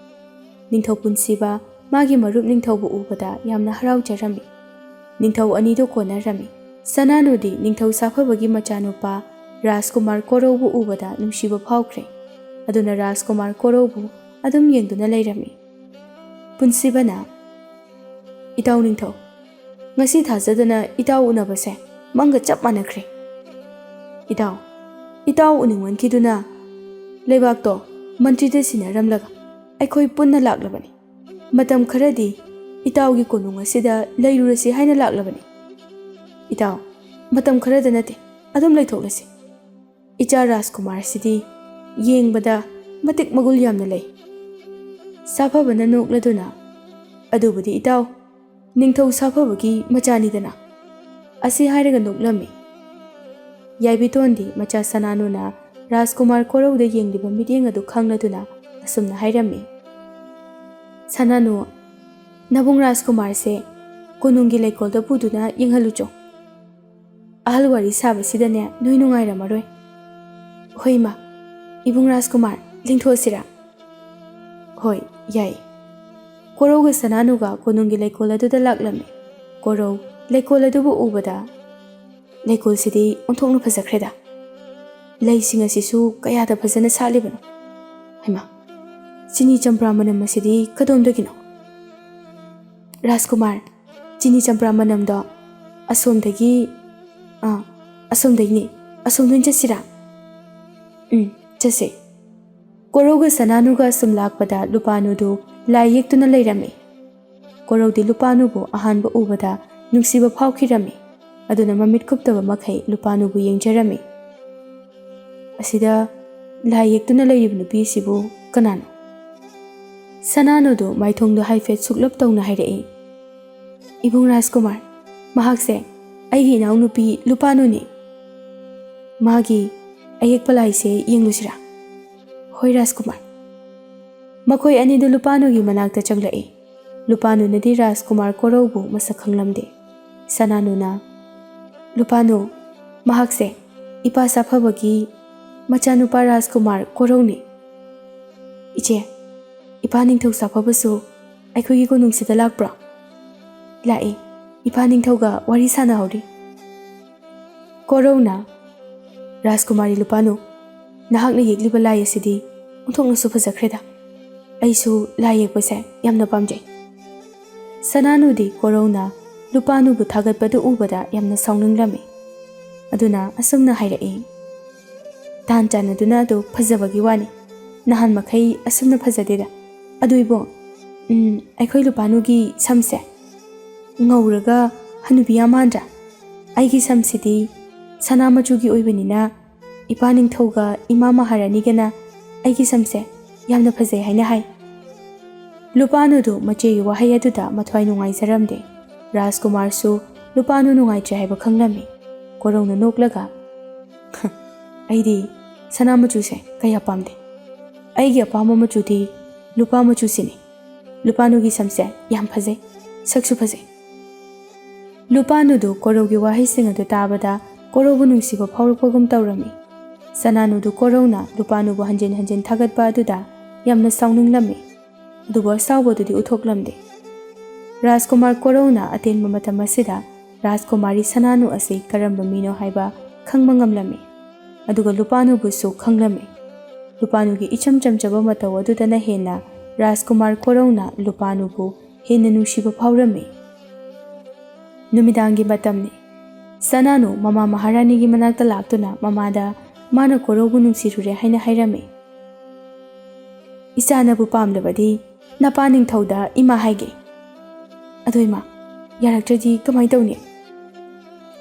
ꯅꯤꯡꯊꯧ ꯄꯨꯟꯁꯤꯕ ꯃꯥꯒꯤ ꯃꯔꯨꯞ ꯅꯤꯡꯊꯧꯕꯨ ꯎꯕꯗ ꯌꯥꯝꯅ ꯍꯔꯥꯎꯖꯔꯝꯃꯤ꯫ ꯅꯤꯡꯊꯧ ꯑꯅꯤꯗꯨ ꯀꯣꯟꯅꯔꯝꯃꯤ꯫ ꯁꯅꯥꯅꯨꯗꯤ ꯅꯤꯡꯊꯧ ꯁꯥꯐꯕꯒꯤ ꯃꯆꯥꯅꯨꯄꯥ ꯔꯥꯖꯀꯨꯃꯥꯔ ꯀꯣꯔꯧꯕꯨ ꯎꯕꯗ ꯅꯨꯡꯁꯤꯕ ꯐꯥꯎꯈ꯭ꯔꯦ꯫ ꯑꯗꯨꯅ ꯔꯥꯖꯀꯨꯃꯥꯔ ꯀꯣꯔꯧꯕꯨ ꯑꯗꯨꯝ ꯌꯦꯡꯗꯨꯅ ꯂꯩꯔꯝꯃꯤ꯫ ꯄꯨꯟꯁꯤꯕꯅ, ꯏꯇꯥꯎ ꯅꯤꯡꯊꯧ, ꯉꯁꯤ ꯊꯥꯖꯗꯅ ꯏꯇꯥꯎ ꯎꯅꯕꯁꯦ ꯃꯪꯒ ꯆꯞ ꯃꯥꯟꯅꯈ꯭ꯔꯦ꯫ ꯏꯇꯥꯎ ꯎꯅꯤꯡꯃꯟꯈꯤꯗꯨꯅ ꯂꯩꯕꯥꯛꯇꯣ ꯃꯟꯇ꯭ꯔꯤꯗ ꯁꯤꯟꯅꯔꯝꯂꯒ ꯑꯩꯈꯣꯏ ꯄꯨꯟꯅ ꯂꯥꯛꯂꯕꯅꯤ꯫ ꯃꯇꯝ ꯈꯔꯗꯤ ꯏꯇꯥꯎꯒꯤ ꯀꯣꯅꯨꯡ ꯑꯁꯤꯗ ꯂꯩꯔꯨꯔꯁꯤ ꯍꯥꯏꯅ ꯂꯥꯛꯂꯕꯅꯤ꯫ ꯏꯇꯥꯎ, ꯃꯇꯝ ꯈꯔꯗ ꯅꯠꯇꯦ, ꯑꯗꯨꯝ ꯂꯩꯊꯣꯛꯂꯁꯤ꯫ ꯏꯆꯥ ꯔꯥꯖꯀꯨꯃꯥꯔꯁꯤꯗꯤ ꯌꯦꯡꯕꯗ ꯃꯇꯤꯛ ꯃꯒꯨꯜ ꯌꯥꯝꯅ ꯂꯩ꯫ ꯁꯥꯐꯕꯅ ꯅꯣꯛꯂꯗꯨꯅ, ꯑꯗꯨꯕꯨꯗꯤ ꯏꯇꯥꯎ, ꯅꯤꯡꯊꯧ ꯁꯥꯐꯕꯒꯤ ꯃꯆꯥꯅꯤꯗꯅ, ꯑꯁꯤ ꯍꯥꯏꯔꯒ ꯅꯣꯛꯂꯝꯃꯤ꯫ ꯌꯥꯏꯕꯤꯇꯣꯟꯗꯤ ꯃꯆꯥ ꯁꯅꯥꯅꯨꯅ ꯔꯥꯖꯀꯨꯃꯥꯔ ꯀꯣꯔꯧꯗ ꯌꯦꯡꯂꯤꯕ ꯃꯤꯠꯌꯦꯡ ꯑꯗꯨ ꯈꯪꯂꯗꯨꯅ ꯑꯁꯨꯝꯅ ꯍꯥꯏꯔꯝꯃꯤ꯫ ꯁꯅꯥꯅꯨ, ꯅꯕꯨꯡ ꯔꯥꯖꯀꯨꯃꯥꯔꯁꯦ ꯀꯣꯅꯨꯡꯒꯤ ꯂꯩꯀꯣꯜꯗ ꯄꯨꯗꯨꯅ ꯌꯦꯡꯍꯜꯂꯨꯆꯣ꯫ ꯑꯍꯜ ꯋꯥꯔꯤ ꯁꯥꯕꯁꯤꯗꯅꯦ ꯅꯣꯏ ꯅꯨꯡꯉꯥꯏꯔꯝꯃꯔꯣꯏ꯫ ꯍꯣꯏ ꯏꯃꯥ, ꯏꯕꯨꯡ ꯔꯥꯖꯀꯨꯃꯥꯔ ꯂꯦꯡꯊꯣꯛꯑꯁꯤꯔꯥ? ꯍꯣꯏ, ꯌꯥꯏ꯫ ꯀꯣꯔꯧꯒ ꯁꯅꯥꯅꯨꯒ ꯀꯣꯅꯨꯡꯒꯤ ꯂꯩꯀꯣꯜ ꯑꯗꯨꯗ ꯂꯥꯛꯂꯝꯃꯤ꯫ ꯀꯣꯔꯧ ꯂꯩꯀꯣꯜ ꯑꯗꯨꯕꯨ ꯎꯕꯗ, ꯂꯩꯀꯣꯜꯁꯤꯗꯤ ꯑꯣꯟꯊꯣꯛꯅ ꯐꯖꯈ꯭ꯔꯦꯗ꯫ ꯂꯩꯁꯤꯡ ꯑꯁꯤꯁꯨ ꯀꯌꯥꯗ ꯐꯖꯅ ꯁꯥꯠꯂꯤꯕꯅꯣ꯫ ꯍꯩꯃꯥ, ꯆꯤꯅꯤ ꯆꯝꯄ꯭ꯔꯥ ꯃꯅꯝ ꯑꯁꯤꯗꯤ ꯀꯗꯣꯝꯗꯒꯤꯅꯣ? ꯔꯥꯖꯀꯨꯃꯥꯔ, ꯆꯤꯅꯤ ꯆꯝꯄ꯭ꯔꯥ ꯃꯅꯝꯗꯣ ꯑꯁꯣꯝꯗꯒꯤ ꯑꯁꯣꯝꯗꯒꯤꯅꯤ꯫ ꯑꯁꯣꯝꯗ ꯑꯣꯏꯅ ꯆꯠꯁꯤꯔꯥ? ꯆꯠꯁꯦ꯫ ꯀꯣꯔꯧꯒ ꯁꯅꯥꯅꯨꯒ ꯑꯁꯨꯝ ꯂꯥꯛꯄꯗ ꯂꯨꯄꯥꯅꯨꯗꯨ ꯂꯥꯏ ꯌꯦꯛꯇꯨꯅ ꯂꯩꯔꯝꯃꯤ꯫ ꯀꯣꯔꯧꯗꯤ ꯂꯨꯄꯥꯅꯨꯕꯨ ꯑꯍꯥꯟꯕ ꯎꯕꯗ ꯅꯨꯡꯁꯤꯕ ꯐꯥꯎꯈꯤꯔꯝꯃꯤ꯫ ꯑꯗꯨꯅ ꯃꯃꯤꯠ ꯀꯨꯞꯇꯕ ꯃꯈꯩ ꯂꯨꯄꯥꯅꯨꯕꯨ ꯌꯦꯡꯖꯔꯝꯃꯤ꯫ ꯑꯁꯤꯗ ꯂꯥꯏ ꯌꯦꯛꯇꯨꯅ ꯂꯩꯔꯤꯕ ꯅꯨꯄꯤꯁꯤꯕꯨ ꯀꯅꯥꯅꯣ? ꯁꯅꯥꯅꯨꯗꯨ ꯃꯥꯏꯊꯣꯡꯗꯨ ꯍꯥꯏꯐꯦꯠ ꯁꯨꯛꯂꯞ ꯇꯧꯅ ꯍꯥꯏꯔꯛꯏ꯫ ꯏꯕꯨꯡ ꯔꯥꯖꯀꯨꯃꯥꯔ, ꯃꯍꯥꯛꯁꯦ ꯑꯩꯒꯤ ꯏꯅꯥꯎꯅꯨꯄꯤ ꯂꯨꯄꯥꯅꯨꯅꯤ꯫ ꯃꯥꯒꯤ ꯑꯌꯦꯛꯄ ꯂꯥꯏꯁꯦ ꯌꯦꯡꯂꯨꯁꯤꯔꯥ? ꯍꯣꯏ ꯔꯥꯖꯀꯨꯃꯥꯔ꯫ ꯃꯈꯣꯏ ꯑꯅꯤꯗꯨ ꯂꯨꯄꯥꯅꯨꯒꯤ ꯃꯅꯥꯛꯇ ꯆꯪꯂꯛꯏ꯫ ꯂꯨꯄꯥꯅꯨꯅꯗꯤ ꯔꯥꯖꯀꯨꯃꯥꯔ ꯀꯣꯔꯧꯕꯨ ꯃꯁꯛ ꯈꯪꯂꯝꯗꯦ꯫ ꯁꯅꯥꯅꯨꯅ, ꯂꯨꯄꯥꯅꯨ, ꯃꯍꯥꯛꯁꯦ ꯏꯄꯥ ꯁꯥꯐꯕꯒꯤ ꯃꯆꯥꯅꯨꯄꯥ ꯔꯥꯖꯀꯨꯃꯥꯔ ꯀꯣꯔꯧꯅꯤ꯫ ꯏꯆꯦ, ꯏꯄꯥ ꯅꯤꯡꯊꯧ ꯁꯥꯐꯕꯁꯨ ꯑꯩꯈꯣꯏꯒꯤ ꯀꯣꯅꯨꯡꯁꯤꯗ ꯂꯥꯛꯄ꯭ꯔꯣ? ꯂꯥꯛꯏ, ꯏꯄꯥ ꯅꯤꯡꯊꯧꯒ ꯋꯥꯔꯤ ꯁꯥꯟꯅꯍꯧꯔꯤ꯫ ꯀꯣꯔꯧꯅ, ꯔꯥꯖꯀꯨꯃꯥꯔꯤ ꯂꯨꯄꯥꯅꯨ, ꯅꯍꯥꯛꯅ ꯌꯦꯛꯂꯤꯕ ꯂꯥꯏ ꯑꯁꯤꯗꯤ ꯑꯣꯟꯊꯣꯛꯅꯁꯨ ꯐꯖꯈ꯭ꯔꯦꯗ꯫ ꯑꯩꯁꯨ ꯂꯥꯏ ꯌꯦꯛꯄꯁꯦ ꯌꯥꯝꯅ ꯄꯥꯝꯖꯩ꯫ ꯁꯅꯥꯅꯨꯗꯤ ꯀꯣꯔꯧꯅ ꯂꯨꯄꯥꯅꯨꯕꯨ ꯊꯥꯒꯠꯄꯗꯨ ꯎꯕꯗ ꯌꯥꯝꯅ ꯁꯥꯎꯅꯤꯡꯂꯝꯃꯤ꯫ ꯑꯗꯨꯅ ꯑꯁꯨꯝꯅ ꯍꯥꯏꯔꯛꯏ꯫ ꯇꯥꯟ ꯆꯥꯟꯅꯗꯨꯅ ꯑꯗꯨ ꯐꯖꯕꯒꯤ ꯋꯥꯅꯤ꯫ ꯅꯍꯥꯟ ꯃꯈꯩ ꯑꯁꯨꯝꯅ ꯐꯖꯗꯦꯗ꯫ ꯑꯗꯨ ꯏꯕꯨꯡ, ꯑꯩꯈꯣꯏ ꯂꯨꯄꯥꯅꯨꯒꯤ ꯁꯝꯁꯦ ꯉꯧꯔꯒ ꯍꯅꯨꯕꯤ ꯌꯥꯝ ꯃꯥꯟꯗ꯭ꯔꯥ? ꯑꯩꯒꯤ ꯁꯝꯁꯤꯗꯤ ꯁꯅꯥ ꯃꯆꯨꯒꯤ ꯑꯣꯏꯕꯅꯤꯅ ꯏꯄꯥ ꯅꯤꯡꯊꯧꯒ ꯏꯃꯥ ꯃꯍꯥꯔꯥꯅꯤꯒꯅ ꯑꯩꯒꯤ ꯁꯝꯁꯦ ꯌꯥꯝꯅ ꯐꯖꯩ ꯍꯥꯏꯅ ꯍꯥꯏ꯫ ꯂꯨꯄꯥꯅꯨꯗꯨ ꯃꯆꯦꯒꯤ ꯋꯥꯍꯩ ꯑꯗꯨꯗ ꯃꯊ꯭ꯋꯥꯏ ꯅꯨꯡꯉꯥꯏꯖꯔꯝꯗꯦ꯫ ꯔꯥꯖꯀꯨꯃꯥꯔꯁꯨ ꯂꯨꯄꯥꯅꯨ ꯅꯨꯡꯉꯥꯏꯇ꯭ꯔꯦ ꯍꯥꯏꯕ ꯈꯪꯂꯝꯃꯤ꯫ ꯀꯣꯔꯧꯅ ꯅꯣꯛꯂꯒ, ꯑꯩꯗꯤ ꯁꯅꯥ ꯃꯆꯨꯁꯦ ꯀꯌꯥ ꯄꯥꯝꯗꯦ꯫ ꯑꯩꯒꯤ ꯑꯄꯥꯝꯕ ꯃꯆꯨꯗꯤ ꯂꯨꯄꯥ ꯃꯆꯨꯁꯤꯅꯤ꯫ ꯂꯨꯄꯥꯅꯨꯒꯤ ꯁꯝꯁꯦ ꯌꯥꯝ ꯐꯖꯩ, ꯁꯛꯁꯨ ꯐꯖꯩ꯫ ꯂꯨꯄꯥꯅꯨꯗꯨ ꯀꯣꯔꯧꯒꯤ ꯋꯥꯍꯩꯁꯤꯡ ꯑꯗꯨ ꯇꯥꯕꯗ ꯀꯣꯔꯧꯕꯨ ꯅꯨꯡꯁꯤꯕ ꯐꯥꯎꯔꯛꯄꯒꯨꯝ ꯇꯧꯔꯝꯃꯤ꯫ ꯁꯅꯥꯅꯨꯗꯨ ꯀꯣꯔꯧꯅ ꯂꯨꯄꯥꯅꯨꯕꯨ ꯍꯟꯖꯤꯟ ꯍꯟꯖꯤꯟ ꯊꯥꯒꯠꯄ ꯑꯗꯨꯗ ꯌꯥꯝꯅ ꯁꯥꯎꯅꯤꯡꯂꯝꯃꯤ꯫ ꯑꯗꯨꯕꯨ ꯑꯁꯥꯎꯕꯗꯨꯗꯤ ꯎꯠꯊꯣꯛꯂꯝꯗꯦ꯫ ꯔꯥꯖꯀꯨꯃꯥꯔ ꯀꯣꯔꯧꯅ ꯑꯇꯦꯟꯕ ꯃꯇꯝ ꯑꯁꯤꯗ ꯔꯥꯖꯀꯨꯃꯥꯔꯤ ꯁꯅꯥꯅꯨ ꯑꯁꯤ ꯀꯔꯝꯕ ꯃꯤꯅꯣ ꯍꯥꯏꯕ ꯈꯪꯕ ꯉꯝꯂꯝꯃꯤ꯫ ꯑꯗꯨꯒ ꯂꯨꯄꯥꯅꯨꯕꯨꯁꯨ ꯈꯪꯂꯝꯃꯤ꯫ ꯂꯨꯄꯥꯅꯨꯒꯤ ꯏꯆꯝ ꯆꯝꯖꯕ ꯃꯇꯧ ꯑꯗꯨꯗꯅ ꯍꯦꯟꯅ ꯔꯥꯖꯀꯨꯃꯥꯔ ꯀꯣꯔꯧꯅ ꯂꯨꯄꯥꯅꯨꯕꯨ ꯍꯦꯟꯅ ꯅꯨꯡꯁꯤꯕ ꯐꯥꯎꯔꯝꯃꯤ꯫ ꯅꯨꯃꯤꯗꯥꯡꯒꯤ ꯃꯇꯝꯅꯤ꯫ ꯁꯅꯥꯅꯨ ꯃꯃꯥ ꯃꯍꯥꯔꯥꯅꯤꯒꯤ ꯃꯅꯥꯛꯇ ꯂꯥꯛꯇꯨꯅ ꯃꯃꯥꯗ ꯃꯥꯅ ꯀꯣꯔꯧꯕꯨ ꯅꯨꯡꯁꯤꯔꯨꯔꯦ ꯍꯥꯏꯅ ꯍꯥꯏꯔꯝꯃꯤ꯫ "ꯏꯆꯥꯅꯕꯨ ꯄꯥꯝꯂꯕꯗꯤ ꯅꯄꯥ ꯅꯤꯡꯊꯧꯗ ꯏꯃꯥ ꯍꯥꯏꯒꯦ꯫ ꯑꯗꯣ ꯏꯃꯥ, ꯌꯥꯔꯛꯇ꯭ꯔꯗꯤ ꯀꯃꯥꯏ ꯇꯧꯅꯤ?"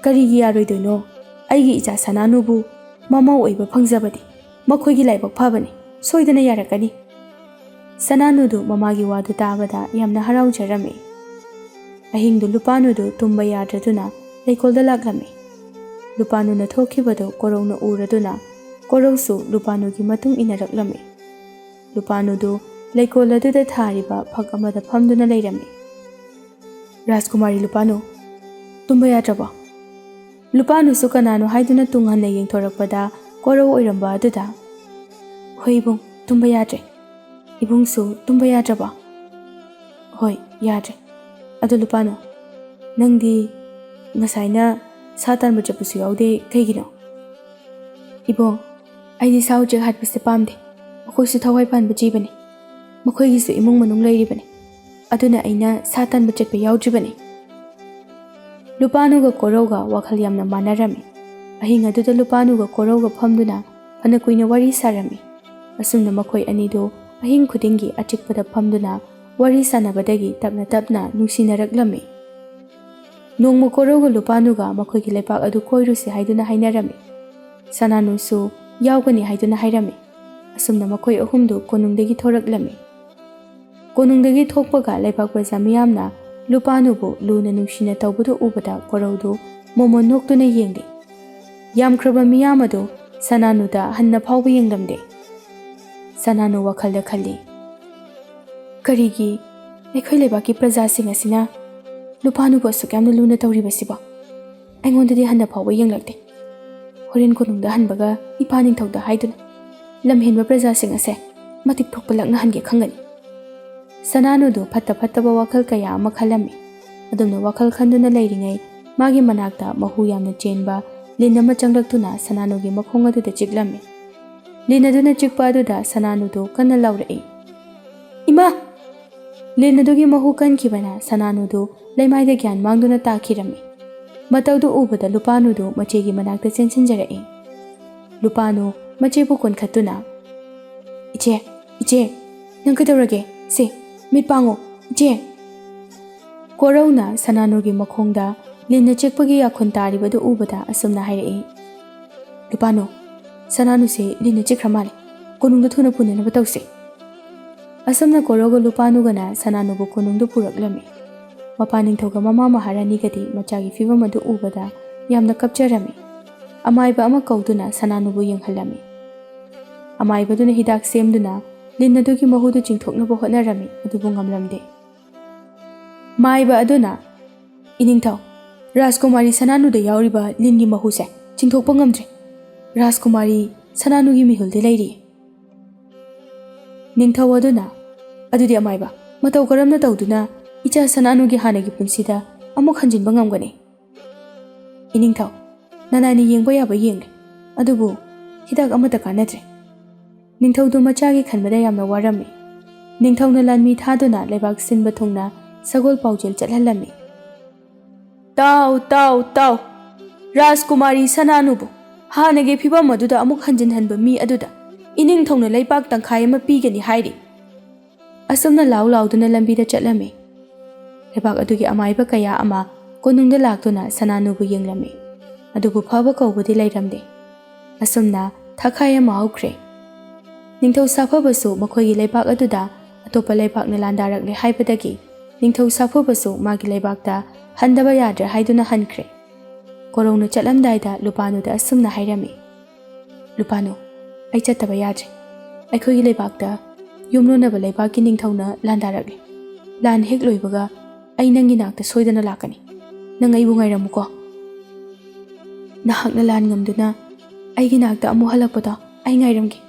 "ꯀꯔꯤꯒꯤ ꯌꯥꯔꯣꯏꯗꯣꯏꯅꯣ? ꯑꯩꯒꯤ ꯏꯆꯥ ꯁꯅꯥꯅꯨꯕꯨ ꯃꯃꯧ ꯑꯣꯏꯕ ꯐꯪꯖꯕꯗꯤ ꯃꯈꯣꯏꯒꯤ ꯂꯥꯏꯕꯛ ꯐꯕꯅꯤ, ꯁꯣꯏꯗꯅ ꯌꯥꯔꯛꯀꯅꯤ." ꯁꯅꯥꯅꯨꯗꯨ ꯃꯃꯥꯒꯤ ꯋꯥꯗꯨ ꯇꯥꯕꯗ ꯌꯥꯝꯅ ꯍꯔꯥꯎꯖꯔꯝꯃꯤ꯫ ꯑꯍꯤꯡꯗꯨ ꯂꯨꯄꯥꯅꯨꯗꯨ ꯇꯨꯝꯕ ꯌꯥꯗ꯭ꯔꯗꯨꯅ ꯂꯩꯀꯣꯜꯗ ꯂꯥꯛꯂꯝꯃꯤ꯫ ꯂꯨꯄꯥꯅꯨꯅ ꯊꯣꯛꯈꯤꯕꯗꯨ ꯀꯣꯔꯧꯅ ꯎꯔꯗꯨꯅ ꯀꯣꯔꯧꯁꯨ ꯂꯨꯄꯥꯅꯨꯒꯤ ꯃꯇꯨꯡ ꯏꯟꯅꯔꯛꯂꯝꯃꯤ꯫ ꯂꯨꯄꯥꯅꯨꯗꯨ ꯂꯩꯀꯣꯜ ꯑꯗꯨꯗ ꯊꯥꯔꯤꯕ ꯐꯛ ꯑꯃꯗ ꯐꯝꯗꯨꯅ ꯂꯩꯔꯝꯃꯤ꯫ "ꯔꯥꯖꯀꯨꯃꯥꯔꯤ ꯂꯨꯄꯥꯅꯨ, ꯇꯨꯝꯕ ꯌꯥꯗ꯭ꯔꯕꯣ?" ꯂꯨꯄꯥꯅꯨꯁꯨ ꯀꯅꯥꯅꯣ ꯍꯥꯏꯗꯨꯅ ꯇꯨꯡ ꯍꯟꯅ ꯌꯦꯡꯊꯣꯔꯛꯄꯗ ꯀꯣꯔꯧ ꯑꯣꯏꯔꯝꯕ ꯑꯗꯨꯗ, "ꯍꯣꯏ ꯏꯕꯨꯡ, ꯇꯨꯝꯕ ꯌꯥꯗ꯭ꯔꯦ." "ꯏꯕꯨꯡꯁꯨ ꯇꯨꯝꯕ ꯌꯥꯗ꯭ꯔꯕꯣ?" "ꯍꯣꯏ, ꯌꯥꯗ꯭ꯔꯦ꯫ ꯑꯗꯨ ꯂꯨꯄꯥꯅꯨ, ꯅꯪꯗꯤ ꯉꯁꯥꯏꯅ ꯁꯥ ꯇꯥꯟꯕ ꯆꯠꯄꯁꯨ ꯌꯥꯎꯗꯦ, ꯀꯩꯒꯤꯅꯣ?" "ꯏꯕꯨꯡ, ꯑꯩꯗꯤ ꯁꯥ ꯎꯆꯦꯛ ꯍꯥꯠꯄꯁꯦ ꯄꯥꯝꯗꯦ꯫ ꯃꯈꯣꯏꯁꯨ ꯊꯋꯥꯏ ꯄꯥꯟꯕ ꯖꯤꯕꯅꯤ꯫ ꯃꯈꯣꯏꯒꯤꯁꯨ ꯏꯃꯨꯡ ꯃꯅꯨꯡ ꯂꯩꯔꯤꯕꯅꯤ꯫ ꯑꯗꯨꯅ ꯑꯩꯅ ꯁꯥ ꯇꯥꯟꯕ ꯆꯠꯄ ꯌꯥꯎꯗ꯭ꯔꯤꯕꯅꯤ." ꯂꯨꯄꯥꯅꯨꯒ ꯀꯣꯔꯧꯒ ꯋꯥꯈꯜ ꯌꯥꯝꯅ ꯃꯥꯟꯅꯔꯝꯃꯤ꯫ ꯑꯍꯤꯡ ꯑꯗꯨꯗ ꯂꯨꯄꯥꯅꯨꯒ ꯀꯣꯔꯧꯒ ꯐꯝꯗꯨꯅ ꯐꯅ ꯀꯨꯏꯅ ꯋꯥꯔꯤ ꯁꯥꯔꯝꯃꯤ꯫ ꯑꯁꯨꯝꯅ ꯃꯈꯣꯏ ꯑꯅꯤꯗꯨ ꯑꯍꯤꯡ ꯈꯨꯗꯤꯡꯒꯤ ꯑꯆꯤꯛꯄꯗ ꯐꯝꯗꯨꯅ ꯋꯥꯔꯤ ꯁꯥꯟꯅꯕꯗꯒꯤ ꯇꯞꯅ ꯇꯞꯅ ꯅꯨꯡꯁꯤꯅꯔꯛꯂꯝꯃꯤ꯫ ꯅꯣꯡꯃ ꯀꯣꯔꯧꯒ ꯂꯨꯄꯥꯅꯨꯒ ꯃꯈꯣꯏꯒꯤ ꯂꯩꯄꯥꯛ ꯑꯗꯨ ꯀꯣꯏꯔꯨꯁꯤ ꯍꯥꯏꯗꯨꯅ ꯍꯥꯏꯅꯔꯝꯃꯤ꯫ ꯁꯅꯥꯅꯨꯁꯨ ꯌꯥꯎꯒꯅꯤ ꯍꯥꯏꯗꯨꯅ ꯍꯥꯏꯔꯝꯃꯤ꯫ ꯑꯁꯨꯝꯅ ꯃꯈꯣꯏ ꯑꯍꯨꯝꯗꯨ ꯀꯣꯅꯨꯡꯗꯒꯤ ꯊꯣꯔꯛꯂꯝꯃꯤ꯫ ꯀꯣꯅꯨꯡꯗꯒꯤ ꯊꯣꯛꯄꯒ ꯂꯩꯕꯥꯛ ꯄ꯭ꯔꯖꯥ ꯃꯤꯌꯥꯝꯅ ꯂꯨꯄꯥꯅꯨꯕꯨ ꯂꯨꯅ ꯅꯨꯡꯁꯤꯅ ꯇꯧꯕꯗꯨ ꯎꯕꯗ ꯀꯣꯔꯧꯗꯨ ꯃꯣꯃꯣꯟ ꯅꯣꯛꯇꯨꯅ ꯌꯦꯡꯂꯤ꯫ ꯌꯥꯝꯈ꯭ꯔꯕ ꯃꯤꯌꯥꯝ ꯑꯗꯨ ꯁꯅꯥꯅꯨꯗ ꯍꯟꯅ ꯐꯥꯎꯕ ꯌꯦꯡꯂꯝꯗꯦ꯫ ꯁꯅꯥꯅꯨ ꯋꯥꯈꯜꯗ ꯈꯜꯂꯤ, "ꯀꯔꯤꯒꯤ ꯑꯩꯈꯣꯏ ꯂꯩꯕꯥꯛꯀꯤ ꯄ꯭ꯔꯖꯥꯁꯤꯡ ꯑꯁꯤꯅ ꯂꯨꯄꯥꯅꯨꯕꯨ ꯑꯁꯨꯛ ꯌꯥꯝꯅ ꯂꯨꯅ ꯇꯧꯔꯤꯕꯁꯤꯕꯣ? ꯑꯩꯉꯣꯟꯗꯗꯤ ꯍꯟꯅ ꯐꯥꯎꯕ ꯌꯦꯡꯂꯛꯇꯦ꯫ ꯍꯣꯔꯦꯟ ꯀꯣꯅꯨꯡꯗ ꯍꯟꯕꯒ ꯏꯄꯥ ꯅꯤꯡꯊꯧꯗ ꯍꯥꯏꯗꯨꯅ ꯂꯝꯍꯦꯟꯕ प्रजासिंग असे मतिक थोकपा लक्नहनगे खंगनी। सनानुदु फत्ता फत्तबा वखल कया अमा खलम्मी। अदुमना वखल खंदुना लैरिङै मागी मनाक्ता महु यामना चेनबा लिन अमा चंगलक्तुना सनानुगी मखोंग अदुदा चिकलम्मी। लिन अदुना चिकपा अदुदा सनानुदु कन्ना लाउरई। इमा! लिन अदुगी महु कनखिबना सनानुदु लैमाइदा ग्यान मांगदुना ताखिरम्मी। मतौदु उबदा लुपानुदु मचेगी मनाक्ता चेनसिनजरई। लुपानु मचेबु कोनखत्तुना इचे इचे नंग कदौरगे से मिट पांगो इचे। कोरौना सनानुगी मखोंगदा लिन चिकपगी याखुन तारिबदु उबदा असुमना हाइरई। लुपानु सनानु से लिन चिकख्रा माले कोनुंगदा थुना पुननबा तौसे। असुमना कोरौगा लुपानुगना सनानुबु कोनुंगदु पुरक्लम्मी। मपा निंगथौगा ममा महारानीगदी मचागी फिबम अदु उबदा यामना कपचरम्मी। अमाइबा अमा कौदुना सनानुबु यंगहलम्मी। अमाइबदुना हिदाक सेमदुना लिन अदुगी महुदु चिंगथोकनबा होटनारम्मी अदुबु ngamlamde। माइबा अदुना इनिंगथौ राजकुमारी सनानुदा याउरिबा लिनगी महुसे चिंगथोकपा ngamdre। राजकुमारी सनानुगी मिहुलदे लैरि। निंगथौ अदुना अदुदि अमाइबा मतौ करमना तौदुना इचा सनानुगी हानगी पुंसिदा अमुक हंजिनबा ngamगने। इनिंगथौ ननानी येंगबा याबा येंगले अदुबु हिदाक अमता कानद्रे। निंगथौदु मचागी खनबदा यामना वारम्मी। निंगथौना लानमी थादुना लेबाक सिनबा थुंगना सगोल पाउजेल चलहलम्मी। ताउ ताउ ताउ राजकुमारी सनानुबु हानगे फिबम अदुदा अमुक हंजिन हनबा मी अदुदा इनिंगथौना लैपाक तंखाय अमा पीगनी हाइरि। असुमना लाउ लाउदुना लंबीदा चलम्मी। लेबाक अदुगी अमाइबा कया अमा कोनुंगदा लाक्तुना सनानुबु येंगलम्मी। अदुबु फाबा कौबदि लैरमदे। असुमना थखाय अमा हौख्रे। निंगथौ साफबसु मखोयगी लैपाक अदुदा अतोपा लैपाकना लांदारकले हाइबदगी निंगथौ साफबसु मागी लैपाकता हंदबा याद्रे हाइदुना हनख्रे। कोरौना चलमदाइदा लुपानुदा असुमना हाइरम्मी। लुपानु ऐ चत्तबा याद्रे। अैखोयगी लैपाकता युमलोनबा लैपाकगी निंगथौना लांदारकले। लान हेक लोइबगा ऐ नंगी नाक्ता सोइदना लाकनी। नंग ऐबु ngairammuko। नहाकना लान ngamduna ऐगी नाक्ता अमु हलकपदा ऐ ngairamge।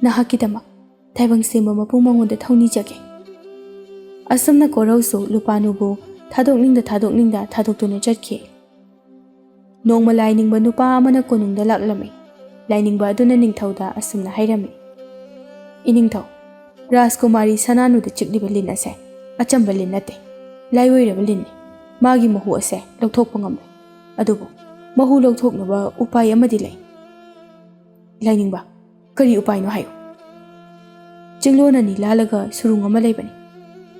नहाकिदमा थाइबंग सेम मपुंग मंगोंदा थौनिजगे। असुमना कोरौसु लुपानुबु थादोकनिंगदा थादोकतुना चटखि। Nongma lainingba nupa amana konungda laklami. Lainingba aduna ningthauda asumna hairami. Iningthau, Rajkumari Sananuda chikliba lin ase achamba lin nate. Laiwoiraba linni. Magi mahu ase lauthokpa ngamloi. Adubu mahu lauthoknaba upai amadi lei. Lainingba, kari upai no hayo. Jinglon ani lalaga surung ama leibani.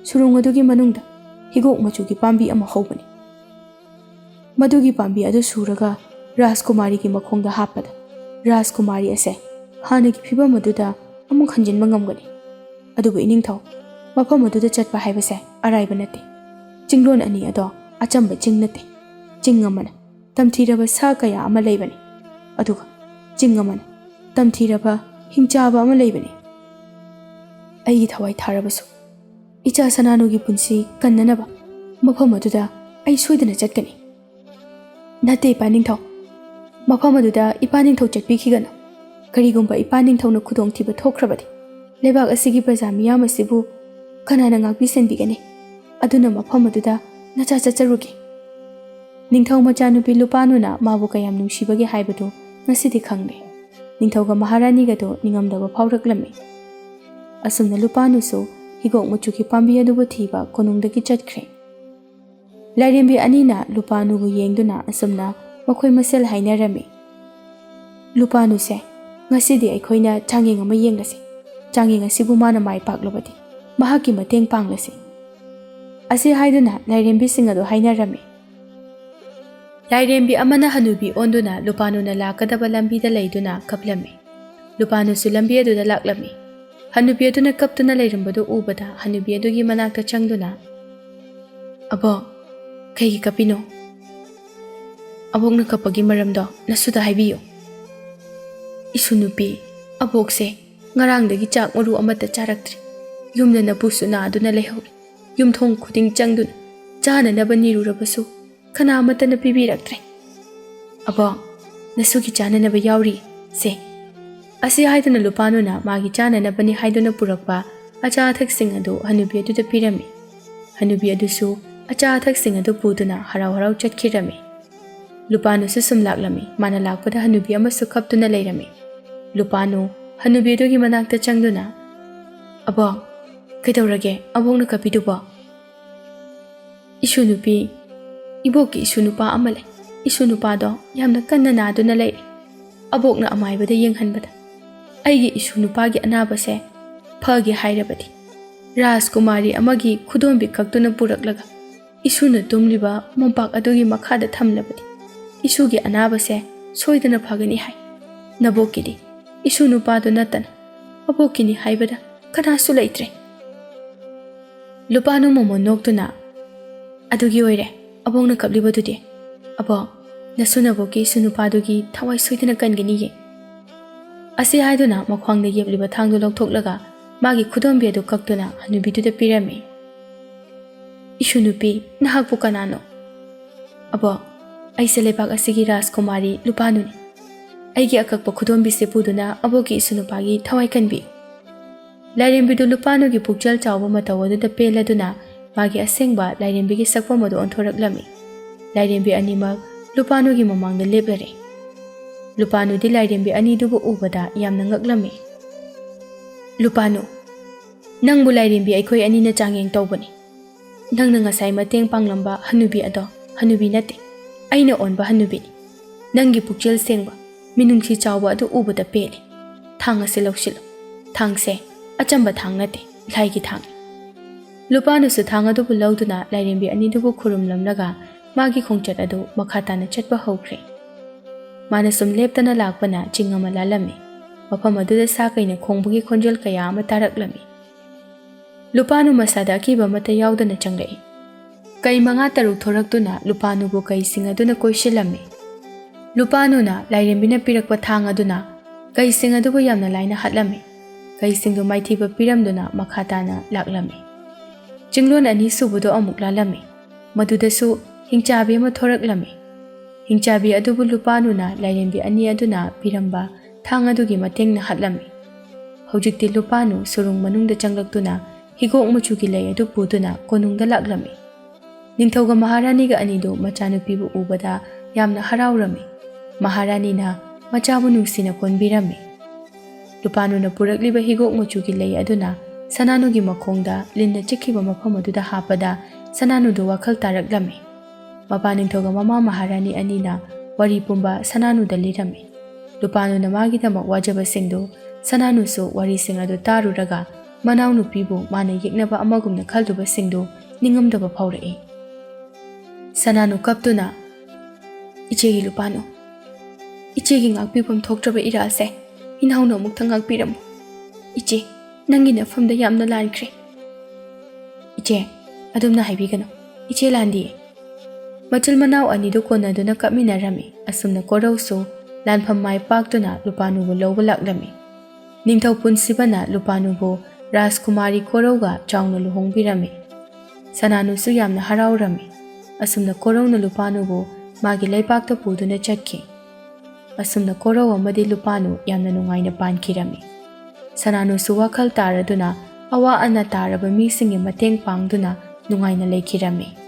Surung adugi manungda higok machugi pambi ama hobani. Madugi pambi adu suraga Rajkumari ki makhongda hapada. Rajkumari ase hanagi phibam aduda amuk hanjinba ngamgani. Adubu iningthau mafam aduda chatpa haibase araiba nate. Jinglon ani ado achamba jing nate. Jing amana tamthiraba sa kaya ama leibani. Aduga jing amana tamthiraba hingchaba ama leibani. Ai thawai tharabasu icha Sananugi punsi kannanaba mafam aduda ai soidana chatkani. Nate ipaningthau mafam aduda ipaningthau chatpikhigana. Karigumba ipaningthauna khudongthiba thokrabadi lebak asigi praja miyam asibu kanana ngakpi senbigani. Aduna mafam aduda nacha chacharugi. Ningthau machanupi Lupanuna mabu kayam nungsibagi haibadu ngasidi khangde. Ningthauga Maharani gado ningamdaba phauраklami. Asumna Lupanusu higok machuki pambi adubu thiba konungdagi chatkre. Lairembi anina Lupanugu yengduna asumna makhoi masel hainarami. Lupanu se ngasidi aikhoina changeng ama yenglasi. Changeng asibu mana mai paklobadi mahaki mateng panglasi. Asi haiduna lairembi singado hainarami. Lairembi amana hanubi onduna Lupanuna lakadaba lambida leiduna kaplami. Lupanusu lambi aduda laklami. Hanubi aduna kaptuna leirambadu ubada hanubi adugi manakta changduna. Abo, kaigi kapino? Abokna kapagi maramdo nasuda haibiyo. Isunupi, abokse ngarangdagi chak maru amata charaktri. Yumna napusu na aduna lehori. Yumthong khuding changduna chana naba nirurabasu kana amata na pibiraktre. Abo, nasugi chana naba yauri se. Asi haiduna Lupanuna magi chana nabani haiduna purakpa acha athak-sing adu hanubi aduda pirami. Hanubi adusu acha athak-sing adu puduna harau-harau chatkirami. Lupanusu sumlaklami mana lakpada hanubi amasu kaptuna leirami. Lupanu hanubi adugi manakta changduna. Abo, kaidaurage abokna kapidubo? Isunupi, iboki isunupa amale. Isunupado yamna kanna naduna leiri. Abokna amaibada yenghanbada. Aigi isunupagi anabase phagi hairabadi. Rajkumari amagi khudombi kaktuna puraklaga isuna tumliba mompak adugi makhada thamlabadi. Isugi anabase soidana phagani hai. Nabokidi isunupado natana abokini haibada kanasu leitre. Lupanu momo noktuna adugi oire abokna kaplibadudi. Abo nasunaboki isunupadugi thawai soidana kangani ye. Asi haiduna makhwangda yebliba thangdu lauthokllaga magi khudombi adu kaktuna hanubiduda pirami. Isunupi nahakpu kanano? Abo, aise lebak asigi Rajkumari Lupanuni. Aigi akakpa khudombi se puduna aboki isunupagi thawai kanbi. Lairembidu Lupanugi pukjal chawba mataw aduda peladuna magi asengba lairembigi sakpam adu onthoraklami. Lairembi animak Lupanugi mamangda leblare. Lupanu di lairembi anidubu ubada yamna ngaklami. Lupanu, nangbu lairembi aikhoi anina changyeng tawbani. Nangna ngasai mateng panglamba hanubi ado hanubi nate. Aina onba hanubini. Nangi pukjel sengba minungsi chawba adu ubada pele. Thangase lawsilo. Thangse achamba thang nate laigi thang. Lupanu su thang adubu lawduna lairembi anidubu khurumlamlaga magi khongchat adu makhatana chatpa hokre. Mana sum leptana lakpana chingama lalami. Mafam aduda sa kaina khongbugi khonjal kaya ama taraklami. Lupanu masada akiba mata yaudana changlai. Kai manga taruk thoraktuna Lupanubu kai sing aduna koisilami. Lupanuna lairembina pirakpa thang aduna kai sing adubu yamna laina hatlami. Kai singdu maithiba piramduna makhatana laklami. Jinglon ani subudo amuk lalami. Madudasu hingchabi ama thoraklami. Hingchabi adubu Lupanuna lairembi ani aduna piramba thang adugi matengna hatlami. Hojikti Lupanu surung manungda changlaktuna higok machugi lei adu puduna konungda laklami. Ningthauga Maharaniga anidu machanupibu ubada ꯌꯥꯝꯅ ꯍꯔꯥꯎꯔꯝꯃꯤ꯫ ꯃꯍꯥꯔꯥꯅꯤꯅ ꯃꯆꯥꯕꯨ ꯅꯨꯡꯁꯤꯅ ꯀꯣꯟꯕꯤꯔꯝꯃꯤ꯫ ꯂꯨꯄꯥꯅꯨꯅ ꯄꯨꯔꯛꯂꯤꯕ ꯍꯤꯒꯣꯛ ꯃꯆꯨꯒꯤ ꯂꯩ ꯑꯗꯨꯅ ꯁꯅꯥꯅꯨꯒꯤ ꯃꯈꯣꯡꯗ ꯂꯤꯟꯅ ꯆꯤꯛꯈꯤꯕ ꯃꯐꯝ ꯑꯗꯨꯗ ꯍꯥꯞꯄꯗ ꯁꯅꯥꯅꯨꯗ ꯋꯥꯈꯜ ꯇꯥꯔꯛꯂꯝꯃꯤ꯫ ꯃꯄꯥ ꯅꯤꯡꯊꯧꯒ ꯃꯃꯥ ꯃꯍꯥꯔꯥꯅꯤ ꯑꯅꯤꯅ ꯋꯥꯔꯤ ꯄꯨꯝꯕ ꯁꯅꯥꯅꯨꯗ ꯂꯤꯔꯝꯃꯤ꯫ ꯂꯨꯄꯥꯅꯨꯅ ꯃꯥꯒꯤꯗꯃꯛ ꯋꯥꯖꯕꯁꯤꯡꯗꯨ ꯁꯅꯥꯅꯨꯁꯨ ꯋꯥꯔꯤꯁꯤꯡ ꯑꯗꯨ ꯇꯥꯔꯨꯔꯒ ꯃꯅꯥꯎꯅꯨꯄꯤꯕꯨ ꯃꯥꯅ ꯌꯦꯛꯅꯕ ꯑꯃꯒꯨꯝꯅ ꯈꯜꯂꯨꯕꯁꯤꯡꯗꯨ ꯅꯤꯡꯉꯝꯗꯕ ꯐꯥꯎꯔꯛꯏ꯫ ꯁꯅꯥꯅꯨ ꯀꯞꯇꯨꯅ, "ꯏꯆꯦꯒꯤ ꯂꯨꯄꯥꯅꯨ, ꯏꯆꯦꯒꯤ ꯉꯥꯛꯄꯤꯐꯝ ꯊꯣꯛꯇ꯭ꯔꯕ ꯏꯔꯥꯜꯁꯦ ꯏꯅꯥꯎꯅ ꯑꯃꯨꯛꯇꯪ ꯉꯥꯛꯄꯤꯔꯝꯃꯨ꯫ ꯏꯆꯦ, ꯅꯪꯒꯤ ꯅꯐꯝꯗ ꯌꯥꯝꯅ ꯂꯥꯟꯈ꯭ꯔꯦ." "ꯏꯆꯦ, ꯑꯗꯨꯝꯅ ꯍꯥꯏꯕꯤꯒꯅꯨ, ꯏꯆꯦ ꯂꯥꯟꯗꯤꯌꯦ." ꯃꯆꯤꯜ ꯃꯅꯥꯎ ꯑꯅꯤꯗꯨ ꯀꯣꯟꯅꯗꯨꯅ ꯀꯞꯃꯤꯟꯅꯔꯝꯃꯤ꯫ ꯑꯁꯨꯝꯅ ꯀꯣꯔꯧꯁꯨ ꯂꯥꯟꯐꯝ ꯃꯥꯏ ꯄꯥꯛꯇꯨꯅ ꯂꯨꯄꯥꯅꯨꯕꯨ ꯂꯧꯕ ꯂꯥꯛꯂꯝꯃꯤ꯫ ꯅꯤꯡꯊꯧ ꯄꯨꯟꯁꯤꯕꯅ ꯂꯨꯄꯥꯅꯨꯕꯨ ꯔꯥꯖꯀꯨꯃꯥꯔꯤ ꯀꯣꯔꯧꯒ ꯆꯥꯎꯅ ꯂꯨꯍꯣꯡꯕꯤꯔꯝꯃꯤ꯫ ꯁꯅꯥꯅꯨꯁꯨ ꯌꯥꯝꯅ ꯍꯔꯥꯎꯔꯝꯃꯤ꯫ ꯑꯁꯨꯝꯅ ꯀꯣꯔꯧꯅ ꯂꯨꯄꯥꯅꯨꯕꯨ ꯃꯥꯒꯤ ꯂꯩꯄꯥꯛꯇ ꯄꯨꯗꯨꯅ ꯆꯠꯈꯤ꯫ ꯑꯁꯨꯝꯅ ꯀꯣꯔꯧ ꯑꯃꯗꯤ ꯂꯨꯄꯥꯅꯨ ꯌꯥꯝꯅ ꯅꯨꯡꯉꯥꯏꯅ ꯄꯥꯟꯈꯤꯔꯝꯃꯤ꯫ ꯁꯅꯥꯅꯨꯁꯨ ꯋꯥꯈꯜ ꯇꯥꯔꯗꯨꯅ ꯑꯋꯥ ꯑꯅꯥ ꯇꯥꯔꯕ ꯃꯤꯁꯤꯡꯒꯤ ꯃꯇꯦꯡ ꯄꯥꯡꯗꯨꯅ ꯅꯨꯡꯉꯥꯏꯅ ꯂꯩꯈꯤꯔꯝꯃꯤ꯫